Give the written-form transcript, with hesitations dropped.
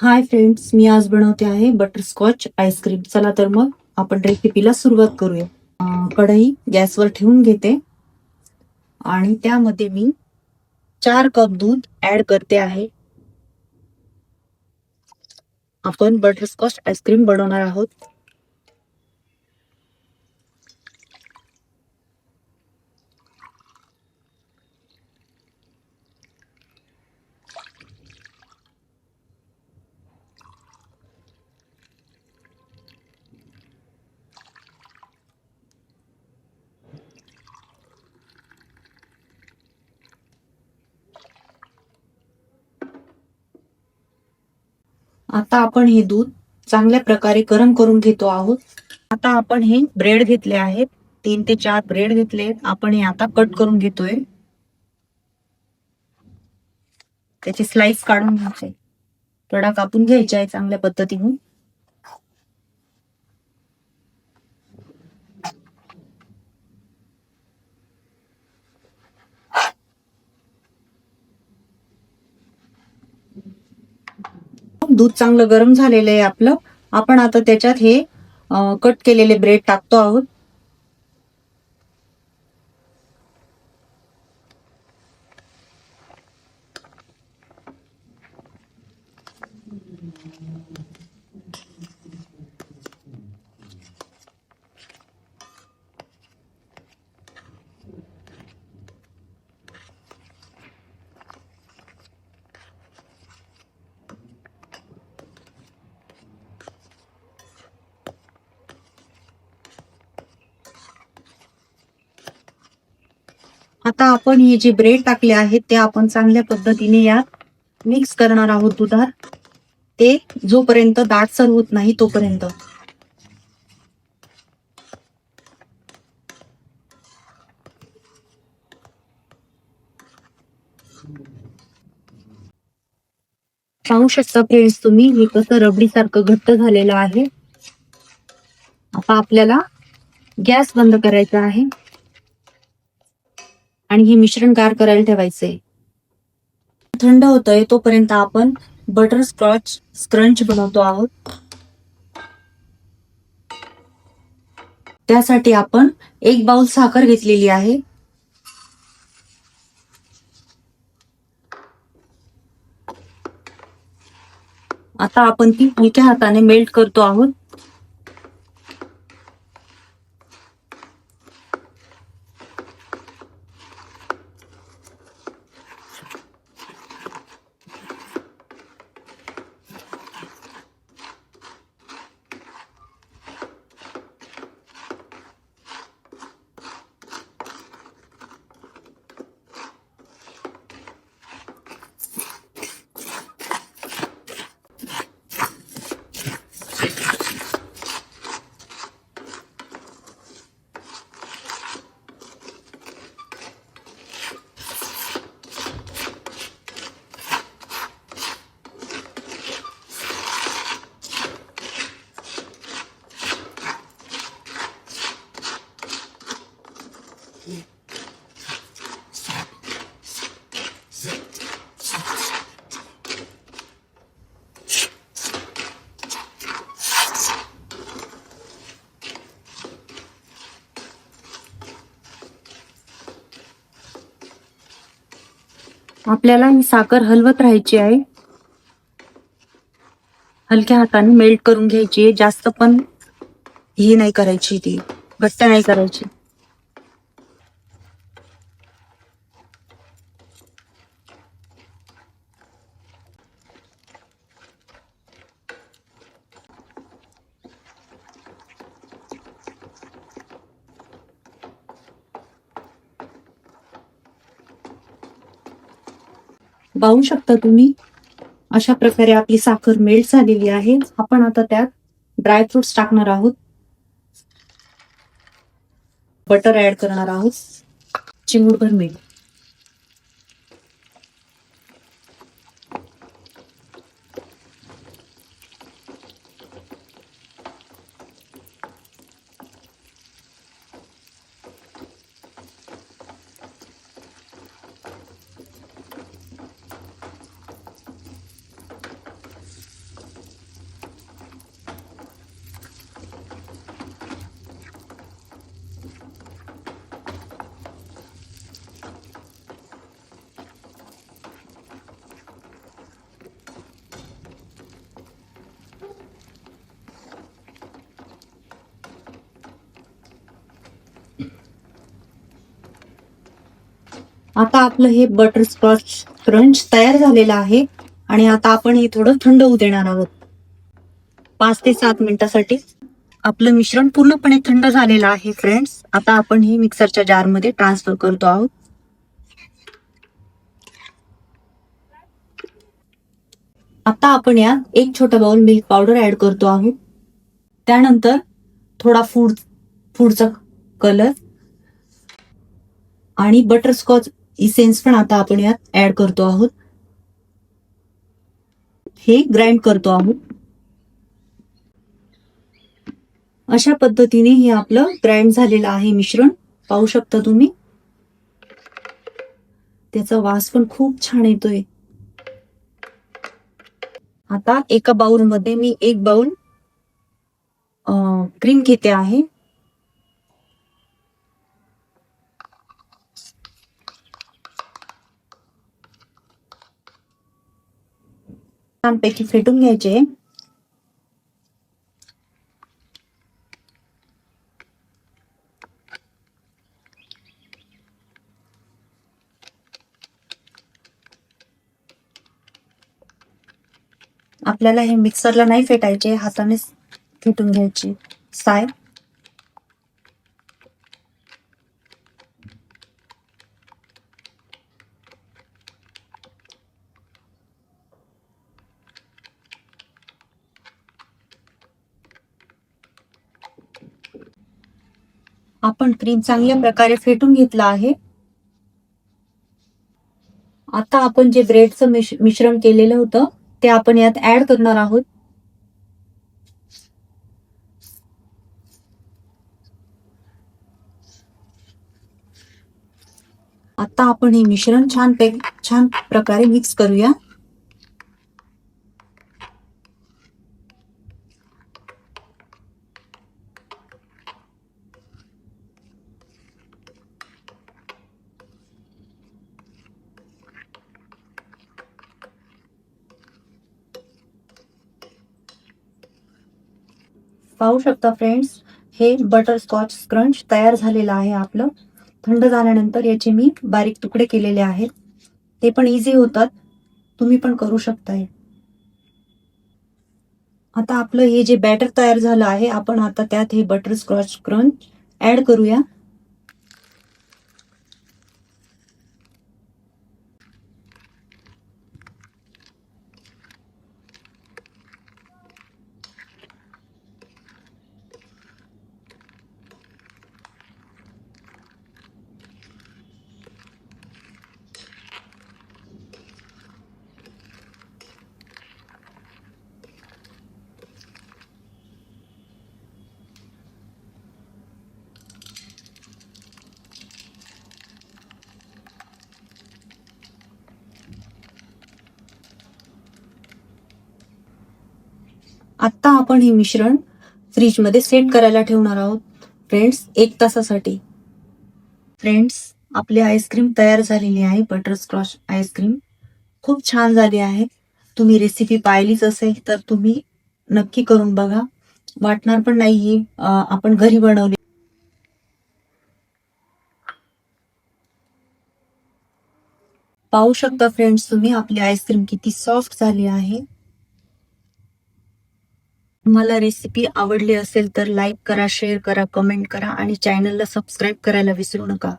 Hi friends, मी आज बनवते आहे बटरस्कॉच आईस्क्रीम. चला तर मग आपण रेसिपीला सुरुवात करूया. कढई गॅसवर ठेवून घेते आणि त्यामध्ये मी 4 कप दूध ऍड करते आहे. आपण बटरस्कॉच आईस्क्रीम बनवणार आहोत. आता आपण हे दूध चांगल्या प्रकारे गरम करून घेतो आहोत. आता आपण हे ब्रेड घेतले आहेत, 3 ते 4 ब्रेड घेतले. आपण हे आता कट करून घेतोय. त्याची स्लाइस काढून घ्यायचे, कडा कापून घ्यायचे आहे चांगल्या पद्धतीने. दूध चांगलं गरम झालेलं आहे आपलं. आपण आता त्याच्यात हे कट केलेले ब्रेड टाकतो आहोत. आता आपण हे जे ब्रेड टाकले आहेत ते आपण चांगल्या पद्धतीने यात मिक्स करणार आहोत दुधात, ते जोपर्यंत दाटसर होत नाही तोपर्यंत. पाहू शकता फ्रेंड्स तुम्ही, हे कसं रबडी सारखं घट्ट झालेलं आहे. आता आपल्याला गॅस बंद करायचा आहे आणि हे मिश्रण गार करायला ठेवायचंय. थंड होतंय तोपर्यंत आपण बटरस्कॉच स्क्रंच बनवतो आहोत. त्यासाठी आपण 1 बाउल साखर घेतलेली आहे. आता आपण ती हलक्या हाताने मेल्ट करतो आहोत. आपल्याला ही साखर हलवत राहायची आहे, हलक्या हाताने मेल्ट करून घ्यायची आहे. जास्त पण ही नाही करायची, ती घट्ट नाही करायची. पाहू शकता तुम्ही, अशा प्रकारे आपली साखर मेल्ट झालेली आहे. आपण आता त्यात ड्रायफ्रुट्स टाकणार आहोत, बटर ऍड करणार आहोत, चिमूटभर मीठ. आता आपलं हे बटरस्कॉच क्रंच तयार झालेलं आहे आणि आता आपण हे थोडं थंड होऊ देणार आहोत 5 ते 7 मिनिटासाठी. आपलं मिश्रण पूर्णपणे थंड झालेलं आहे फ्रेंड्स. आता आपण हे मिक्सरच्या जारमध्ये ट्रान्सफर करतो आहोत. आता आपण यात 1 छोटा बाउल मिल्क पावडर ऍड करतो आहोत. त्यानंतर थोडा फूडचा कलर आणि बटरस्कॉच इसेन्स पण आता आपण यात ऍड करतो आहोत. हे ग्राइंड करतो आहोत. अशा पद्धतीने हे आपलं ग्राइंड झालेलं आहे मिश्रण. पाहू शकता तुम्ही. त्याचा वास पण खूप छान येतोय. आता एका बाउल मध्ये मी 1 बाउल क्रीम घेते आहे. छानपैकी फेटून घ्यायचे. आपल्याला हे मिक्सरला नाही फेटायचे, हातानेच फेटून घ्यायची साय. आपण क्रीम चांगल्या प्रकारे फेटून घेतला आहे. आता आपण जे ब्रेडचं मिश्रण केलेलं होतं ते आपण यात ऍड करणार आहोत. आता आपण हे मिश्रण छान प्रकारे मिक्स करूया. पाहू शकता फ्रेंड्स, हे बटरस्कॉच क्रंच तयार झालेलं आहे आपलं. थंड झाल्यानंतर याचे मी बारीक तुकडे केलेले आहेत. ते पण इझी होतात, तुम्ही पण करू शकताय. आता आपलं हे जे बॅटर तयार झालं आहे, आपण आता त्यात हे बटरस्कॉच क्रंच ऍड करूया. आता आपण हे मिश्रण फ्रीजमध्ये सेट करायला ठेवणार आहोत फ्रेंड्स 1 तासासाठी. फ्रेंड्स, आपली आईस्क्रीम तयार झालेली आहे. बटरस्कॉच आईस्क्रीम खूप छान झाली आहे. तुम्ही रेसिपी पाहिलीच असेल तर तुम्ही नक्की करून बघा. वाटणार पण नाही ही आपण घरी बनवली. पाहू शकता फ्रेंड्स तुम्ही, आपली आईस्क्रीम किती सॉफ्ट झाली आहे. तुम्हाला रेसिपी आवडली असेल तर लाईक करा, शेअर करा, कमेंट करा आणि चॅनलला सबस्क्राईब करायला विसरू नका.